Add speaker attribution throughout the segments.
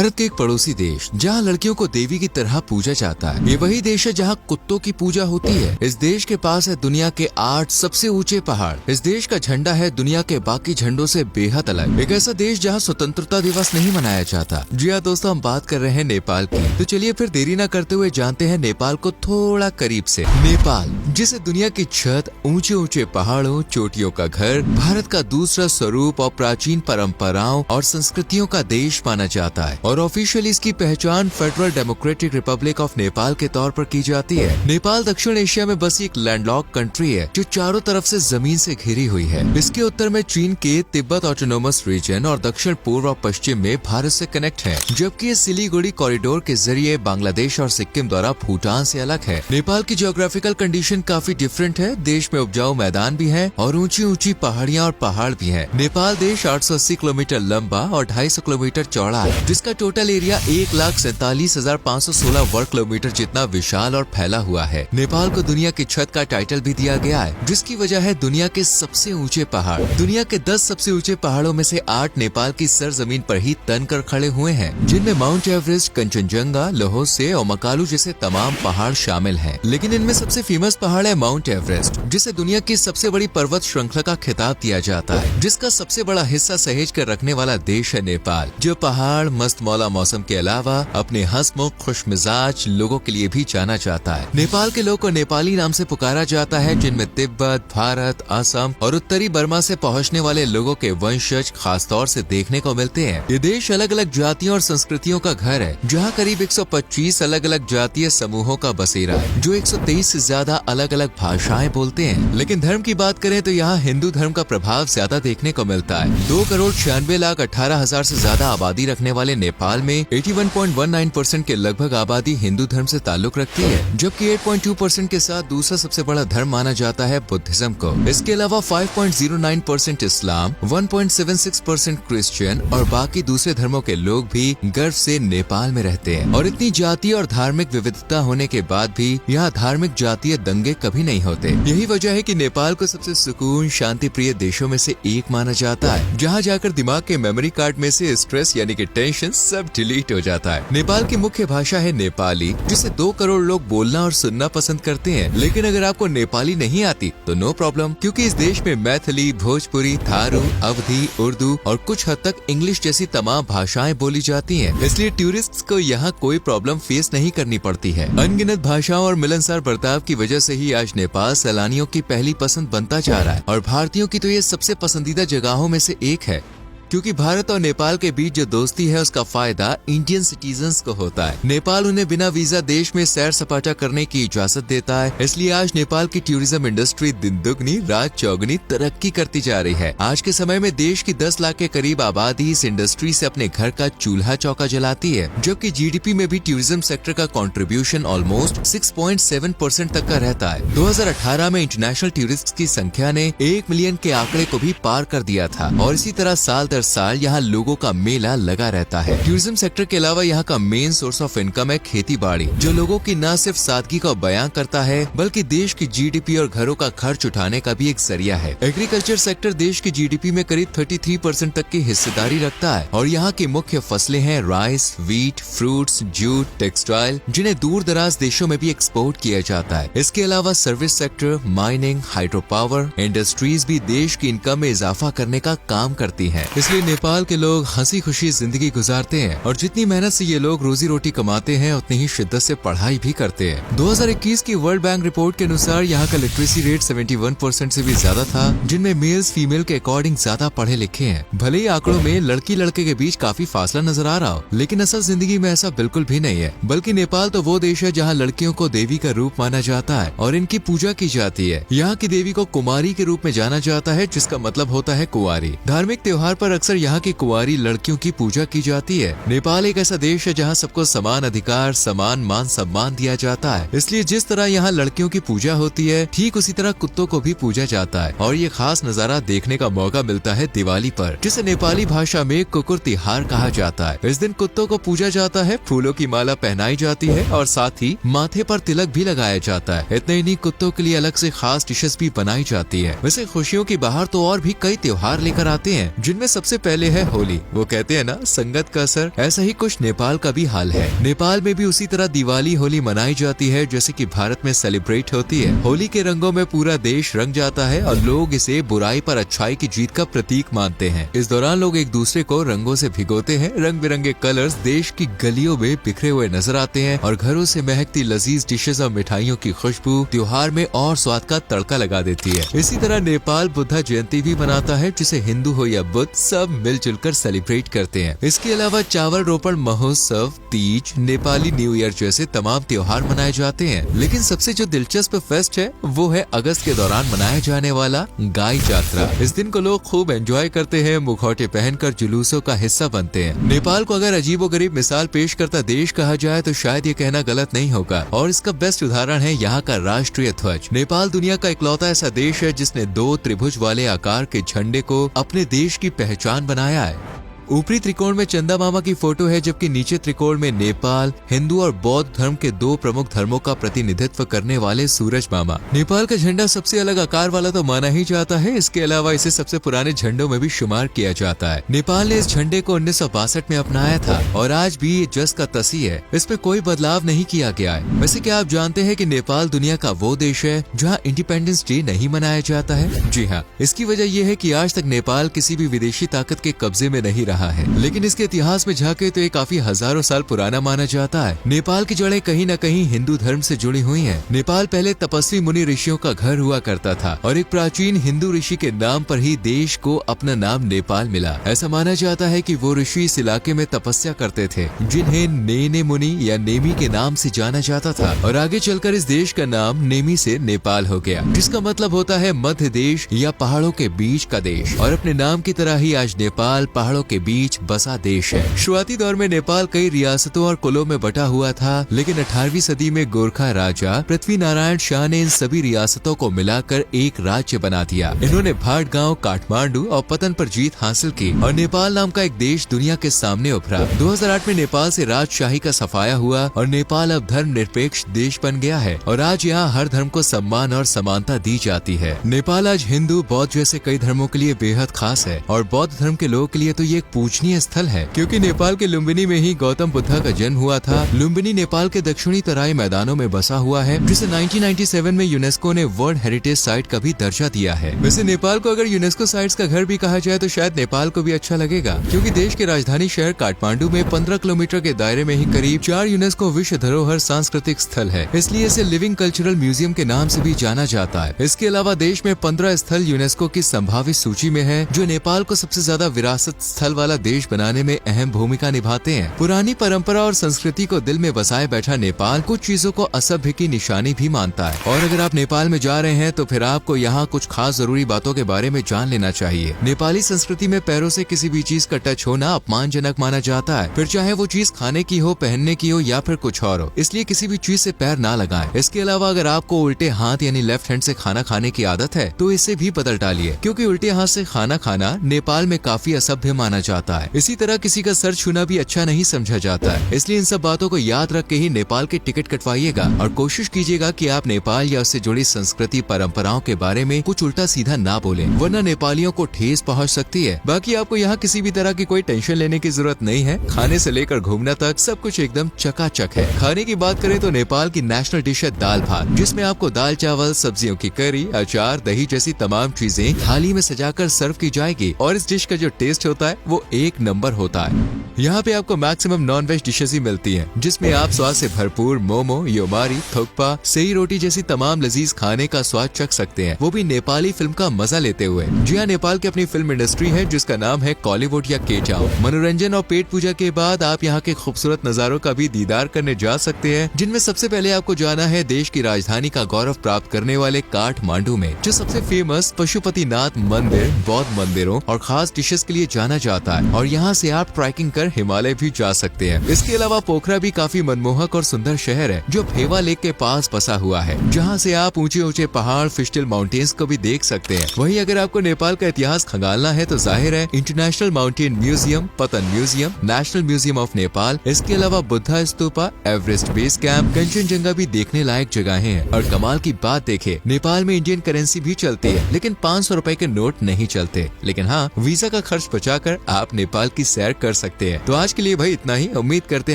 Speaker 1: भारत के एक पड़ोसी देश जहाँ लड़कियों को देवी की तरह पूजा जाता है, ये वही देश है जहाँ कुत्तों की पूजा होती है। इस देश के पास है दुनिया के 8 सबसे ऊंचे पहाड़। इस देश का झंडा है दुनिया के बाकी झंडों से बेहद अलग। एक ऐसा देश जहाँ स्वतंत्रता दिवस नहीं मनाया जाता। जी हाँ दोस्तों, हम बात कर रहे हैं नेपाल की। तो चलिए फिर देरी न करते हुए जानते हैं नेपाल को थोड़ा करीब से। नेपाल, जिसे दुनिया की छत, ऊंचे ऊंचे पहाड़ों, चोटियों का घर, भारत का दूसरा स्वरूप और प्राचीन परंपराओं और संस्कृतियों का देश माना जाता है, और ऑफिशियली इसकी पहचान federal democratic Republic of Nepal के तौर पर की जाती है। नेपाल दक्षिण एशिया में बसी एक लैंडलॉक कंट्री है जो चारों तरफ से जमीन से घिरी हुई है। इसके उत्तर में चीन के तिब्बत ऑटोनोमस रीजन और दक्षिण पूर्व और पश्चिम में भारत से कनेक्ट है, जबकि ये सिलीगुड़ी कॉरिडोर के जरिए बांग्लादेश और सिक्किम द्वारा भूटान से अलग है। नेपाल की ज्योग्राफिकल कंडीशन काफी डिफरेंट है। देश में उपजाऊ मैदान भी है और ऊंची ऊंची पहाड़ियाँ और पहाड़ भी है। नेपाल देश 880 किलोमीटर लंबा और 250 किलोमीटर चौड़ा है, जिसका टोटल एरिया 1,47,516 वर्ग किलोमीटर जितना विशाल और फैला हुआ है। नेपाल को दुनिया की छत का टाइटल भी दिया गया है, जिसकी वजह है दुनिया के सबसे ऊंचे पहाड़। दुनिया के 10 सबसे ऊंचे पहाड़ों में से 8 नेपाल की सरजमीन पर ही तन कर खड़े हुए हैं, जिनमें माउंट एवरेस्ट, कंचनजंगा, लहोसे और मकालू जैसे तमाम पहाड़ शामिल हैं। लेकिन इनमें सबसे फेमस पहाड़ है माउंट एवरेस्ट, जिसे दुनिया की सबसे बड़ी पर्वत श्रृंखला का खिताब दिया जाता है, जिसका सबसे बड़ा हिस्सा सहेज कर रखने वाला देश है नेपाल, जो पहाड़ मस्त मौला मौसम के अलावा अपने हंसमुख खुशमिजाज लोगों के लिए भी जाना जाता है। नेपाल के लोगों को नेपाली नाम से पुकारा जाता है, जिनमें तिब्बत, भारत, असम और उत्तरी बर्मा से पहुंचने वाले लोगों के वंशज खास तौर से देखने को मिलते हैं। ये देश अलग अलग जातियों और संस्कृतियों का घर है, जहाँ करीब 125 अलग अलग जातीय समूहों का बसेरा है, जो 123 से ज्यादा अलग अलग भाषाएं बोलते हैं। लेकिन धर्म की बात करें तो यहाँ हिंदू धर्म का प्रभाव ज्यादा देखने को मिलता है। 2,96,18,000 से ज्यादा आबादी रखने वाले नेपाल में 81.19% के लगभग आबादी हिंदू धर्म से ताल्लुक रखती है, जबकि 8.2% के साथ दूसरा सबसे बड़ा धर्म माना जाता है बुद्धिज्म को। इसके अलावा 5.09% इस्लाम, 1.76% क्रिश्चियन और बाकी दूसरे धर्मों के लोग भी गर्व से नेपाल में रहते हैं। और इतनी जातीय और धार्मिक विविधता होने के बाद भी यहाँ धार्मिक जातीय दंगे कभी नहीं होते। यही वजह है कि नेपाल को सबसे सुकून शांति प्रिय देशों में से एक माना जाता है, जहाँ जाकर दिमाग के मेमोरी कार्ड में से स्ट्रेस यानी कि टेंशन सब डिलीट हो जाता है। नेपाल की मुख्य भाषा है नेपाली, जिसे 2 करोड़ लोग बोलना और सुनना पसंद करते हैं। लेकिन अगर आपको नेपाली नहीं आती तो नो प्रॉब्लम, क्योंकि इस देश में मैथिली, भोजपुरी, थारू, अवधी, उर्दू और कुछ हद तक इंग्लिश जैसी तमाम भाषाएं बोली जाती हैं। इसलिए टूरिस्ट को यहाँ कोई प्रॉब्लम फेस नहीं करनी पड़ती है। अनगिनत भाषाओं और मिलनसार बर्ताव की वजह से ही आज नेपाल सैलानियों की पहली पसंद बनता जा रहा है, और भारतीयों की तो ये सबसे पसंदीदा जगहों में से एक है, क्योंकि भारत और नेपाल के बीच जो दोस्ती है उसका फायदा इंडियन सिटीजन्स को होता है। नेपाल उन्हें बिना वीजा देश में सैर सपाटा करने की इजाजत देता है। इसलिए आज नेपाल की टूरिज्म इंडस्ट्री दिन दुगनी रात चौगुनी तरक्की करती जा रही है। आज के समय में देश की 10 लाख के करीब आबादी इस इंडस्ट्री से अपने घर का चूल्हा चौका जलाती है, जबकि जीडीपी में भी टूरिज्म सेक्टर का कंट्रीब्यूशन ऑलमोस्ट 6.7% तक का रहता है। 2018 में इंटरनेशनल टूरिस्ट की संख्या ने 1 मिलियन के आंकड़े को भी पार कर दिया था, और इसी तरह साल साल यहाँ लोगों का मेला लगा रहता है। टूरिज्म सेक्टर के अलावा यहाँ का मेन सोर्स ऑफ इनकम है खेती बाड़ी, जो लोगों की न सिर्फ सादगी का बयां करता है बल्कि देश की जीडीपी और घरों का खर्च उठाने का भी एक जरिया है। एग्रीकल्चर सेक्टर देश की जीडीपी में करीब 33% तक की हिस्सेदारी रखता है, और यहाँ की मुख्य फसलें हैं rice, wheat, fruits, jute, textile, जिन्हें दूर दराज देशों में भी एक्सपोर्ट किया जाता है। इसके अलावा service sector, mining, hydro power industries भी देश की इनकम में इजाफा करने का काम करती है। इसलिए नेपाल के लोग हंसी खुशी जिंदगी गुजारते हैं, और जितनी मेहनत से ये लोग रोजी रोटी कमाते हैं उतनी ही शिद्दत से पढ़ाई भी करते हैं। 2021 की वर्ल्ड बैंक रिपोर्ट के अनुसार यहाँ का लिटरेसी रेट 71% से भी ज्यादा था, जिनमें मेल्स फीमेल के अकॉर्डिंग ज्यादा पढ़े लिखे हैं। भले ही आंकड़ों में लड़की लड़के के बीच काफी फासला नजर आ रहा हो, लेकिन असल जिंदगी में ऐसा बिल्कुल भी नहीं है। बल्कि नेपाल तो वो देश है जहाँ लड़कियों को देवी का रूप माना जाता है और इनकी पूजा की जाती है। यहाँ की देवी को कुमारी के रूप में जाना जाता है, जिसका मतलब होता है कुंवारी। धार्मिक त्योहार पर अक्सर यहाँ की कुंवारी लड़कियों की पूजा की जाती है। नेपाल एक ऐसा देश है जहाँ सबको समान अधिकार, समान मान सम्मान दिया जाता है। इसलिए जिस तरह यहाँ लड़कियों की पूजा होती है, ठीक उसी तरह कुत्तों को भी पूजा जाता है। और ये खास नजारा देखने का मौका मिलता है दिवाली पर, जिसे नेपाली भाषा में कुकुर तिहार कहा जाता है। इस दिन कुत्तों को पूजा जाता है, फूलों की माला पहनाई जाती है और साथ ही माथे पर तिलक भी लगाया जाता है। इतने ही नहीं, कुत्तों के लिए अलग से खास डिशेस भी बनाई जाती है। वैसे खुशियों की बाहर तो और भी कई त्योहार लेकर आते हैं, जिनमें सबसे सबसे पहले है होली। वो कहते हैं ना, संगत का असर, ऐसा ही कुछ नेपाल का भी हाल है। नेपाल में भी उसी तरह दिवाली होली मनाई जाती है जैसे कि भारत में सेलिब्रेट होती है। होली के रंगों में पूरा देश रंग जाता है और लोग इसे बुराई पर अच्छाई की जीत का प्रतीक मानते हैं। इस दौरान लोग एक दूसरे को रंगों से भिगोते हैं। रंग बिरंगे कलर्स देश की गलियों में बिखरे हुए नजर आते हैं और घरों से महकती लजीज डिशेस और मिठाइयों की खुशबू त्योहार में और स्वाद का तड़का लगा देती है। इसी तरह नेपाल बुद्धा जयंती भी मनाता है, जिसे हिंदू हो या बुद्ध सब मिलजुल कर सेलिब्रेट करते हैं। इसके अलावा चावल रोपण महोत्सव, तीज, नेपाली न्यू ईयर जैसे तमाम त्योहार मनाए जाते हैं। लेकिन सबसे जो दिलचस्प फेस्ट है वो है अगस्त के दौरान मनाया जाने वाला गाय जात्रा। इस दिन को लोग खूब एंजॉय करते हैं, मुखौटे पहनकर जुलूसों का हिस्सा बनते हैं। नेपाल को अगर अजीबोगरीब मिसाल पेश करता देश कहा जाए तो शायद ये कहना गलत नहीं होगा, और इसका बेस्ट उदाहरण है यहाँ का राष्ट्रीय ध्वज। नेपाल दुनिया का इकलौता ऐसा देश है जिसने 2 त्रिभुज वाले आकार के झंडे को अपने देश की पहचान बनाया है। ऊपरी त्रिकोण में चंदा मामा की फोटो है, जबकि नीचे त्रिकोण में नेपाल, हिंदू और बौद्ध धर्म के 2 प्रमुख धर्मों का प्रतिनिधित्व करने वाले सूरज मामा। नेपाल का झंडा सबसे अलग आकार वाला तो माना ही जाता है। इसके अलावा इसे सबसे पुराने झंडों में भी शुमार किया जाता है। नेपाल ने इस झंडे को 1962 में अपनाया था और आज भी ये जस का तसी है। इसमें कोई बदलाव नहीं किया गया है। वैसे क्या आप जानते हैं कि नेपाल दुनिया का वो देश है जहाँ इंडिपेंडेंस डे नहीं मनाया जाता है? जी हाँ, इसकी वजह यह है कि आज तक नेपाल किसी भी विदेशी ताकत के कब्जे में नहीं रहा है। लेकिन इसके इतिहास में झांके तो ये काफी हजारों साल पुराना माना जाता है। नेपाल की जड़ें कहीं न कहीं हिंदू धर्म से जुड़ी हुई हैं। नेपाल पहले तपस्वी मुनि ऋषियों का घर हुआ करता था और एक प्राचीन हिंदू ऋषि के नाम पर ही देश को अपना नाम नेपाल मिला। ऐसा माना जाता है कि वो ऋषि इस इलाके में तपस्या करते थे, जिन्हें नेने मुनि या नेमी के नाम से जाना जाता था, और आगे चलकर इस देश का नाम नेमी से नेपाल हो गया, जिसका मतलब होता है मध्य देश या पहाड़ों के बीच का देश। और अपने नाम की तरह ही आज नेपाल पहाड़ों के बीच बसा देश है। शुरुआती दौर में नेपाल कई रियासतों और कुलों में बटा हुआ था, लेकिन 18वीं सदी में गोरखा राजा पृथ्वी नारायण शाह ने इन सभी रियासतों को मिलाकर एक राज्य बना दिया। इन्होंने भाटगांव, काठमांडू और पतन पर जीत हासिल की और नेपाल नाम का एक देश दुनिया के सामने उभरा। 2008 में नेपाल से राजशाही का सफाया हुआ और नेपाल अब धर्म निरपेक्ष देश बन गया है और आज यहाँ हर धर्म को सम्मान और समानता दी जाती है। नेपाल आज हिंदू, बौद्ध जैसे कई धर्मों के लिए बेहद खास है और बौद्ध धर्म के लोगों के लिए तो ये एक पूजनीय स्थल है, क्योंकि नेपाल के लुम्बिनी में ही गौतम बुद्धा का जन्म हुआ था। लुम्बिनी नेपाल के दक्षिणी तराई मैदानों में बसा हुआ है, जिसे 1997 में यूनेस्को ने वर्ल्ड हेरिटेज साइट का भी दर्जा दिया है। वैसे नेपाल को अगर यूनेस्को साइट्स का घर भी कहा जाए तो शायद नेपाल को भी अच्छा लगेगा, क्योंकि देश के राजधानी शहर काठमांडू में 15 किलोमीटर के दायरे में ही करीब 4 यूनेस्को विश्व धरोहर सांस्कृतिक स्थल है, इसलिए इसे लिविंग कल्चरल म्यूजियम के नाम से भी जाना जाता है। इसके अलावा देश में 15 स्थल यूनेस्को की संभावित सूची में है, जो नेपाल को सबसे ज्यादा विरासत स्थल वाला देश बनाने में अहम भूमिका निभाते हैं। पुरानी परंपरा और संस्कृति को दिल में बसाए बैठा नेपाल कुछ चीजों को असभ्य की निशानी भी मानता है, और अगर आप नेपाल में जा रहे हैं तो फिर आपको यहाँ कुछ खास जरूरी बातों के बारे में जान लेना चाहिए। नेपाली संस्कृति में पैरों से किसी भी चीज का टच होना अपमानजनक माना जाता है, फिर चाहे वो चीज खाने की हो, पहनने की हो या फिर कुछ और हो, इसलिए किसी भी चीज से पैर ना लगाएं। इसके अलावा अगर आपको उल्टे हाथ यानी लेफ्ट हैंड से खाना खाने की आदत है तो इसे भी बदल डालिए, क्योंकि उल्टे हाथ से खाना खाना नेपाल में काफी असभ्य माना जाता है। इसी तरह किसी का सर छूना भी अच्छा नहीं समझा जाता है, इसलिए इन सब बातों को याद रख के ही नेपाल के टिकट कटवाइएगा और कोशिश कीजिएगा कि आप नेपाल या उससे जुड़ी संस्कृति परंपराओं के बारे में कुछ उल्टा सीधा ना बोलें, वरना नेपालियों को ठेस पहुंच सकती है। बाकी आपको यहाँ किसी भी तरह की कोई टेंशन लेने की जरूरत नहीं है। खाने से लेकर घूमना तक सब कुछ एकदम चकाचक है। खाने की बात करें तो नेपाल की नेशनल डिश है दाल भात, जिसमें आपको दाल चावल, सब्जियों की करी, अचार, दही जैसी तमाम चीजें थाली में सजाकर सर्व की जाएगी, और इस डिश का जो टेस्ट होता है वो एक नंबर होता है। यहाँ पे आपको मैक्सिमम नॉन वेज डिशेज ही मिलती हैं, जिसमें आप स्वाद से भरपूर मोमो, योमारी, थुक्पा, सेई रोटी जैसी तमाम लजीज खाने का स्वाद चख सकते हैं, वो भी नेपाली फिल्म का मजा लेते हुए। जी हाँ, नेपाल की अपनी फिल्म इंडस्ट्री है जिसका नाम है कॉलीवुड या के टाउन। मनोरंजन और पेट पूजा के बाद आप यहाँ के खूबसूरत नजारों का भी दीदार करने जा सकते हैं, जिनमें सबसे पहले आपको जाना है देश की राजधानी का गौरव प्राप्त करने वाले काठमांडू में, जो सबसे फेमस पशुपतिनाथ मंदिर, बौद्ध मंदिरों और खास डिशेस के लिए जाना जाता होता है और यहाँ से आप ट्रैकिंग कर हिमालय भी जा सकते हैं। इसके अलावा पोखरा भी काफी मनमोहक और सुंदर शहर है जो फेवा लेक के पास बसा हुआ है, जहाँ से आप ऊंचे ऊंचे पहाड़ फिस्टल माउंटेन्स को भी देख सकते हैं। वहीं अगर आपको नेपाल का इतिहास खंगालना है तो जाहिर है इंटरनेशनल माउंटेन म्यूजियम, पतन museum, national museum of Nepal, इसके अलावा Buddha stupa, Everest base camp, Kanchenjunga भी देखने लायक जगहें हैं। और कमाल की बात देखे, नेपाल में इंडियन करेंसी भी चलती है, लेकिन 500 रुपए के नोट नहीं चलते। लेकिन हाँ, वीजा का खर्च बचाकर आप नेपाल की सैर कर सकते हैं। तो आज के लिए भाई इतना ही। उम्मीद करते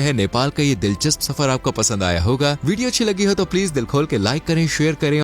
Speaker 1: हैं नेपाल का ये दिलचस्प सफर आपको पसंद आया होगा। वीडियो अच्छी लगी हो तो प्लीज दिल खोल के लाइक करें, शेयर करें।